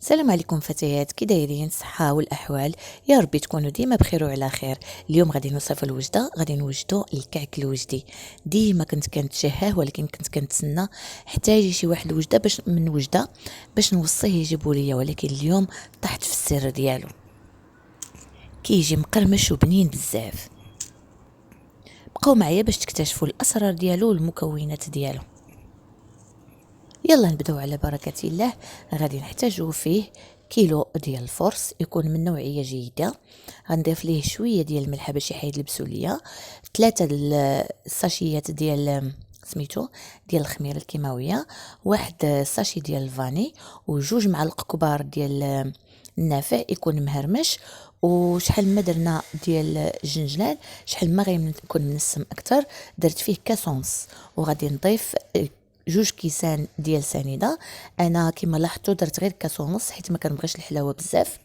السلام عليكم فتيات، كي دايرين؟ الصحة والاحوال؟ يا ربي تكونوا ديما بخير وعلى خير. اليوم غادي نوصف الوجده، غادي نوجدوا الكعك الوجدي. ديما كنت كنتشهاه، ولكن كنت كنتسنى حتى يجي شي واحد الوجده باش نوصيه يجيبوا ليا، ولكن اليوم طحت في السر ديالو. كيجي مقرمش وبنين بزاف. بقاو معايا باش تكتشفوا الاسرار ديالو والمكونات ديالو. يلا نبداو على بركة الله. غادي نحتاجو فيه كيلو ديال الفرص يكون من نوعيه جيده. غنضيف ليه شويه ديال الملح باش يحيد البسوليه، 3 الساشيات ديال سميتو ديال الخميره الكيماويه، واحد الساشي ديال الفاني، وجوج معالق كبار ديال النافع يكون مهرمش، وشحال ما درنا ديال الجنجلان، شحال ما غيكون منسم اكثر. درت فيه كاس ونص، وغادي نضيف جوج كيسان ديال سنيده. انا كما لاحظتوا درت غير كاس ونص حيت ما كنبغيش الحلاوه بزاف.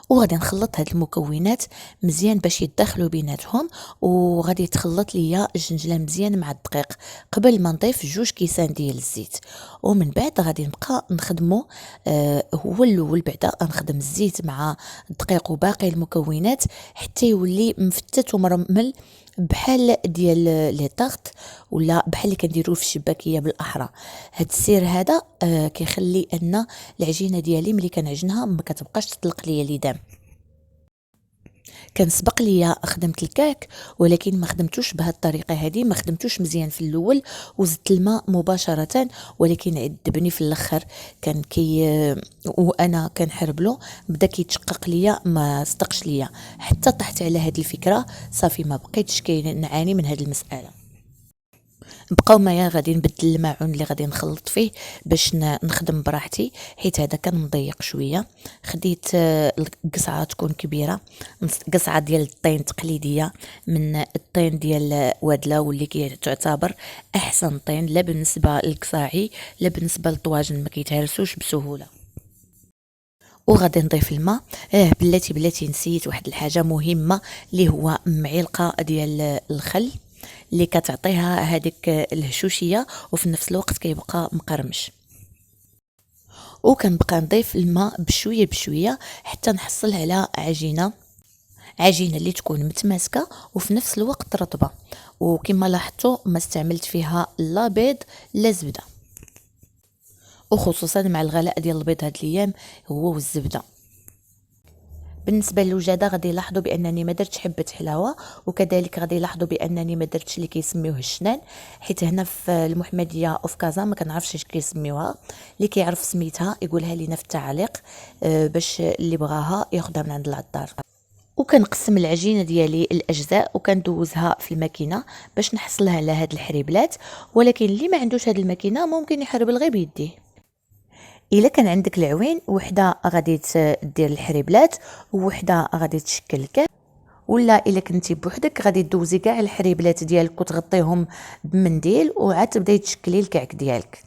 وغادي نخلط هاد المكونات مزيان باش يتداخلوا بيناتهم، وغادي يتخلط ليا الجنجلان مزيان مع الدقيق قبل ما نضيف جوج كيسان ديال الزيت. ومن بعد غادي نبقى نخدمو. هو الاول بعدا نخدم الزيت مع الدقيق وباقي المكونات حتى يولي مفتت ومرمل، بحال ديال لي طارت، ولا بحال اللي كنديروا في الشباكيه بالاحرى. هاد السير هذا كيخلي ان العجينه ديالي ملي كنعجنها ما كتبقاش تطلق ليا ليدام. كان سبق ليا خدمت الكعك، ولكن ما خدمتوش بهذه الطريقه هذه، ما خدمتوش مزيان في الاول وزدت الماء مباشره، ولكن عذبني في الاخر. كان وانا كنحربلو بدا كيتشقق ليا، ما صدقش ليا حتى طحت على هذه الفكره. صافي ما بقيتش كنعاني من هذه المساله. بقاو معايا، غادي نبدل الماعون اللي غادي نخلط فيه باش نخدم براحتي، حيت هذا كان مضيق شويه. خديت القصعه تكون كبيره، قصعه ديال الطين تقليديه من الطين ديال وادله، واللي تعتبر احسن طين، لا بالنسبه للقصاعي لا بالنسبه للطواجن، ما كيتهرسوش بسهوله. وغادي نضيف الماء. بلاتي نسيت واحد الحاجه مهمه، اللي هو معلقه ديال الخل اللي كتعطيها هذيك الهشوشيه، وفي نفس الوقت كيبقى مقرمش. وكنبقى نضيف الماء بشويه بشويه حتى نحصل على عجينه اللي تكون متماسكه وفي نفس الوقت رطبه. وكما لاحظتوا ما استعملت فيها لا بيض لا زبده، وخصوصا مع الغلاء ديال البيض هاد الايام هو والزبده. بالنسبه للوجاده غادي يلاحظوا بانني ما درتش حبه حلاوه، وكذلك غادي يلاحظوا بانني ما درتش اللي كيسميوه الشنان، حيت هنا في المحمديه او في كازا ما كنعرفش اش كيسميوها. اللي كيعرف سميتها يقولها لينا في التعليق، باش اللي بغاها ياخذها من عند العطار. وكنقسم العجينه ديالي الاجزاء وكندوزها في الماكينه باش نحصلها على هاد الحريبلات. ولكن اللي ما عندوش هاد الماكينه ممكن يحربل غير بيديه. الا كان عندك العوين، وحده غادي دير الحريبلات ووحده غادي تشكل الكعك، ولا الا كنتي بوحدك غادي دوزي كاع الحريبلات ديالك وتغطيهم بمنديل وعاد تبداي تشكلي الكعك ديالك.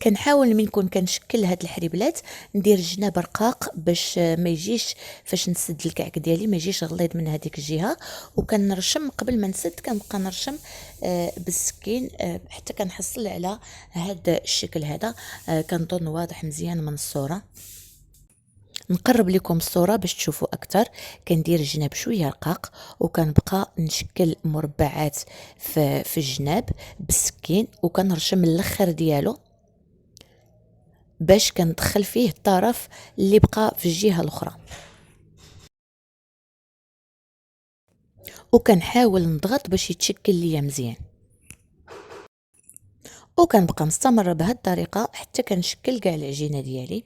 كنحاول من نكون كنشكل هاد الحريبلات ندير الجناب رقاق باش ما يجيش فاش نسد الكعك ديالي ما يجيش غليظ من هذيك الجهه. وكنرشم قبل ما نسد، كنبقى نرشم بالسكين حتى كنحصل على هذا الشكل هذا. كنظن واضح مزيان من الصوره. نقرب لكم الصوره باش تشوفوا اكثر. كندير الجناب شويه رقاق وكنبقى نشكل مربعات في الجناب بالسكين، وكنرشم الاخر ديالو باش كندخل فيه الطرف اللي بقى في الجهه الاخرى، وكنحاول نضغط باش يتشكل ليا مزيان. وكنبقى مستمره بهذه الطريقه حتى كنشكل كاع العجينه ديالي.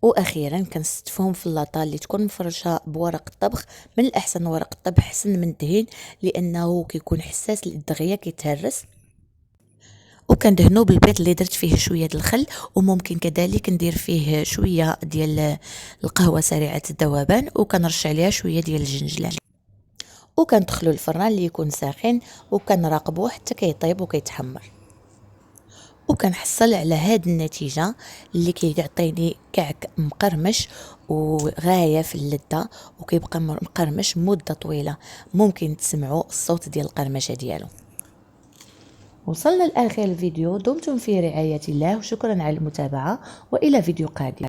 واخيرا كنستفهم في اللاطه اللي تكون مفرشه بورق الطبخ. من الاحسن ورق الطبخ احسن من الدهين، لانه كيكون حساس للدغيه كيتهرس. وكندهنو بالبيض اللي درت فيه شويه ديال الخل، وممكن كذلك ندير فيه شويه ديال القهوه سريعه الذوبان، وكنرش عليها شويه ديال الجنجلان. وكندخلو الفران اللي يكون ساخن وكنراقبوه حتى كيطيب وكيتحمر. وكنحصل على هاد النتيجه اللي كيعطيني كعك مقرمش وغايه في اللذه، وكيبقى مقرمش مده طويله. ممكن تسمعوا الصوت ديال القرمشه ديالو. وصلنا لاخر الفيديو. دمتم في رعاية الله وشكرا على المتابعة، والى فيديو قادم.